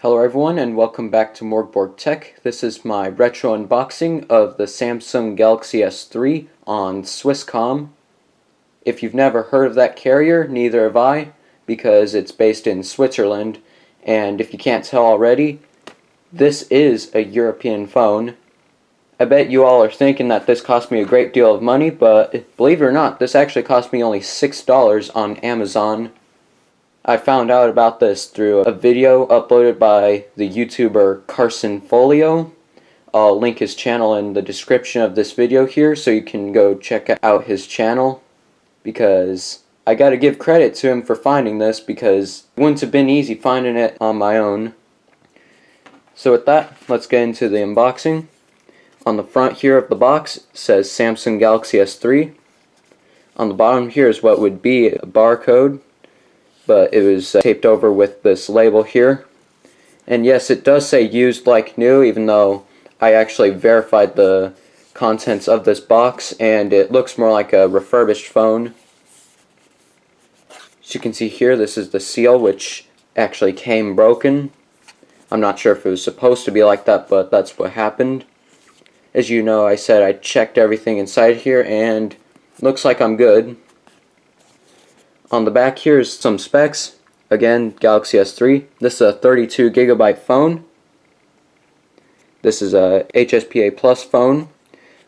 Hello everyone and welcome back to MORGBORG Tech. This is my retro unboxing of the Samsung Galaxy S3 on Swisscom. If you've never heard of that carrier, neither have I, because it's based in Switzerland, and if you can't tell already, this is a European phone. I bet you all are thinking that this cost me a great deal of money, but believe it or not, this actually cost me only $6 on Amazon. I found out about this through a video uploaded by the YouTuber Carson Folio. I'll link his channel in the description of this video here so you can go check out his channel, because I gotta give credit to him for finding this, because it wouldn't have been easy finding it on my own. So with that, let's get into the unboxing. On the front here of the box it says Samsung Galaxy S3. On the bottom here is what would be a barcode, but it was taped over with this label here. And yes, it does say used like new, even though I actually verified the contents of this box and it looks more like a refurbished phone. As you can see here, this is the seal, which actually came broken. I'm not sure if it was supposed to be like that, but that's what happened. As you know, I said I checked everything inside here and looks like I'm good. On the back here is some specs. Again, Galaxy S3. This is a 32GB phone. This is a HSPA Plus phone,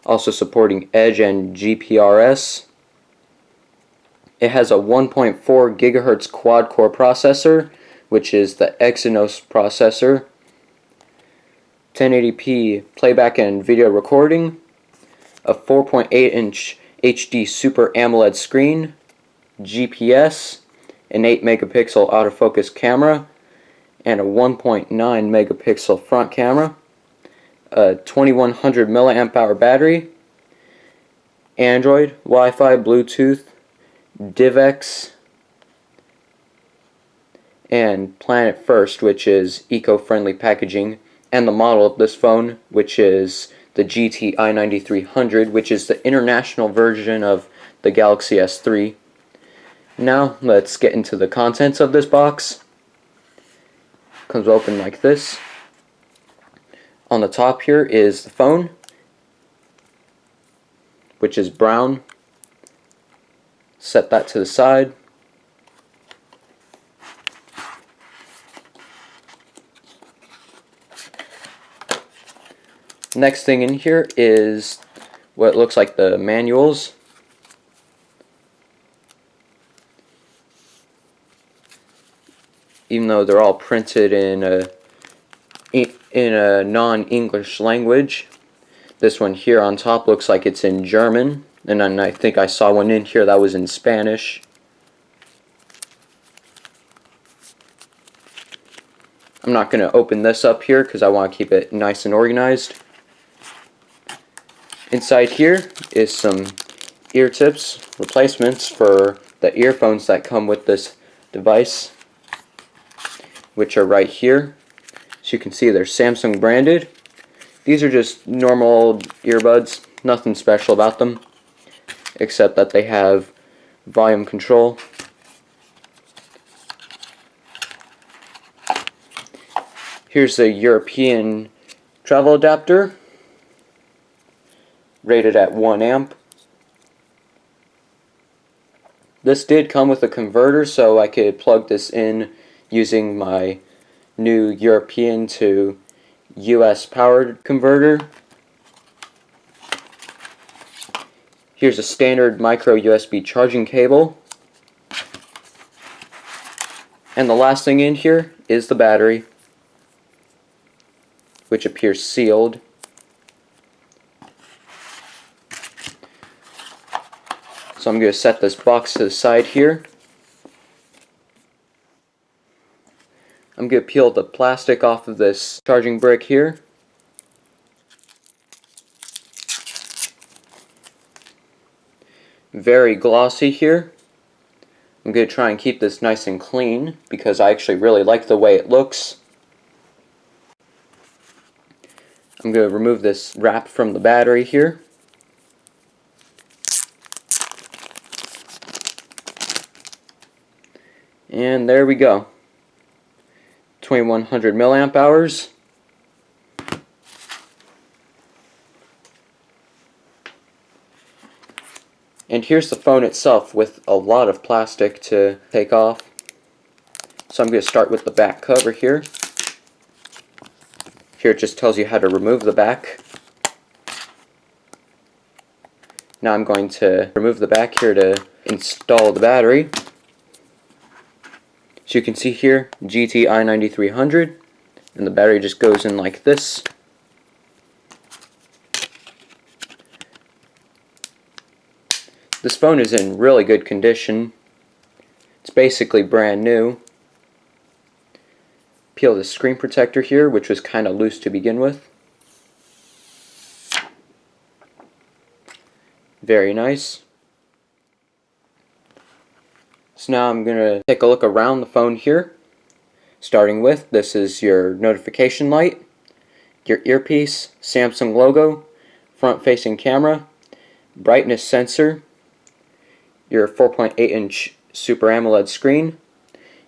also supporting Edge and GPRS. It has a 1.4 GHz quad-core processor, which is the Exynos processor. 1080p playback and video recording. A 4.8-inch HD Super AMOLED screen. GPS, an 8-megapixel autofocus camera, and a 1.9 megapixel front camera, a 2100 milliamp hour battery, Android, Wi-Fi, Bluetooth, DivX, and Planet First, which is eco-friendly packaging, and the model of this phone, which is the GT i9300, which is the international version of the Galaxy S3. Now, let's get into the contents of this box. Comes open like this. On the top here is the phone, which is brown. Set that to the side. Next thing in here is what looks like the manuals. Even though they're all printed in a non-English language. This one here on top looks like it's in German, and then I think I saw one in here that was in Spanish. I'm not going to open this up here because I want to keep it nice and organized. Inside here is some ear tips replacements for the earphones that come with this device, which are right here. As you can see, they're Samsung branded. These are just normal earbuds, nothing special about them, except that they have volume control. Here's a European travel adapter, rated at 1 amp. This did come with a converter, so I could plug this in using my new European to US powered converter. Here's a standard micro USB charging cable. And the last thing in here is the battery, which appears sealed. So I'm going to set this box to the side here. I'm going to peel the plastic off of this charging brick here. Very glossy here. I'm going to try and keep this nice and clean because I actually really like the way it looks. I'm going to remove this wrap from the battery here. And there we go. 2100 milliamp hours. And here's the phone itself with a lot of plastic to take off. So I'm going to start with the back cover here. Here it just tells you how to remove the back. Now I'm going to remove the back here to install the battery. So you can see here, GTI 9300, and the battery just goes in like this. This phone is in really good condition. It's basically brand new. Peel the screen protector here, which was kind of loose to begin with. Very nice. So now I'm going to take a look around the phone here. Starting with, this is your notification light, your earpiece, Samsung logo, front facing camera, brightness sensor, your 4.8-inch Super AMOLED screen,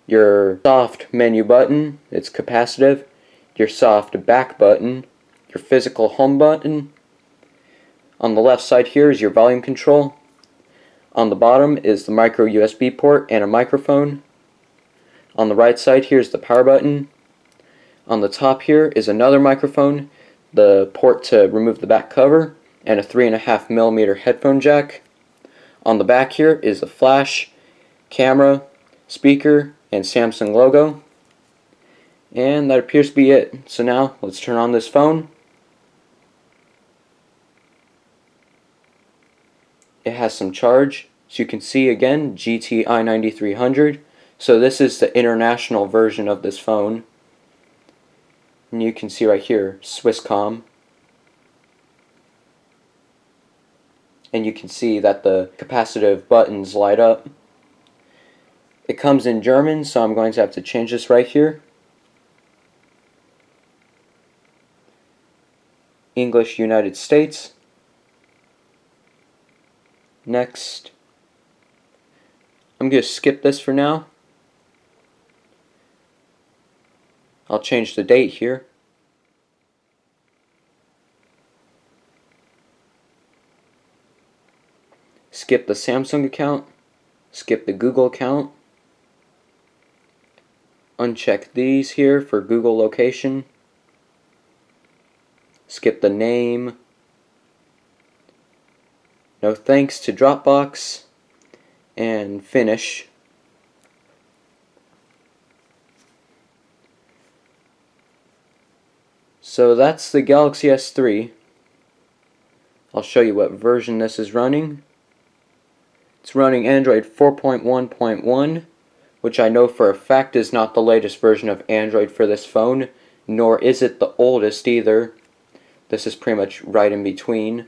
your soft menu button, it's capacitive, your soft back button, your physical home button. On the left side here is your volume control. On the bottom is the micro USB port and a microphone. On the right side here is the power button. On the top here is another microphone, the port to remove the back cover, and a 3.5mm headphone jack. On the back here is a flash, camera, speaker, and Samsung logo. And that appears to be it. So now let's turn on this phone. It has some charge. So you can see again, GTI 9300. So this is the international version of this phone. And you can see right here, Swisscom. And you can see that the capacitive buttons light up. It comes in German, so I'm going to have to change this right here. English, United States. Next. I'm going to skip this for now. I'll change the date here. Skip the Samsung account, skip the Google account, uncheck these here for Google location, skip the name, no thanks to Dropbox, and finish. So that's the Galaxy S3. I'll show you what version this is running. It's running Android 4.1.1, which I know for a fact is not the latest version of Android for this phone, nor is it the oldest either. This is pretty much right in between.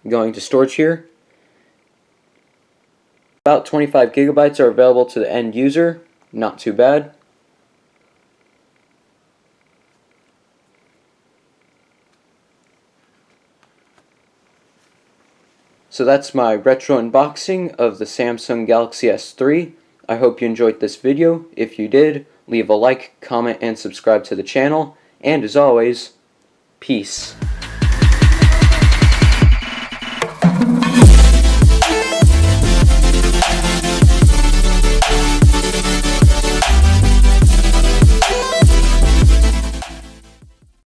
Going to storage here. About 25 gigabytes are available to the end user. Not too bad. So that's my retro unboxing of the Samsung Galaxy S3. I hope you enjoyed this video. If you did, leave a like, comment, and subscribe to the channel. And as always, peace.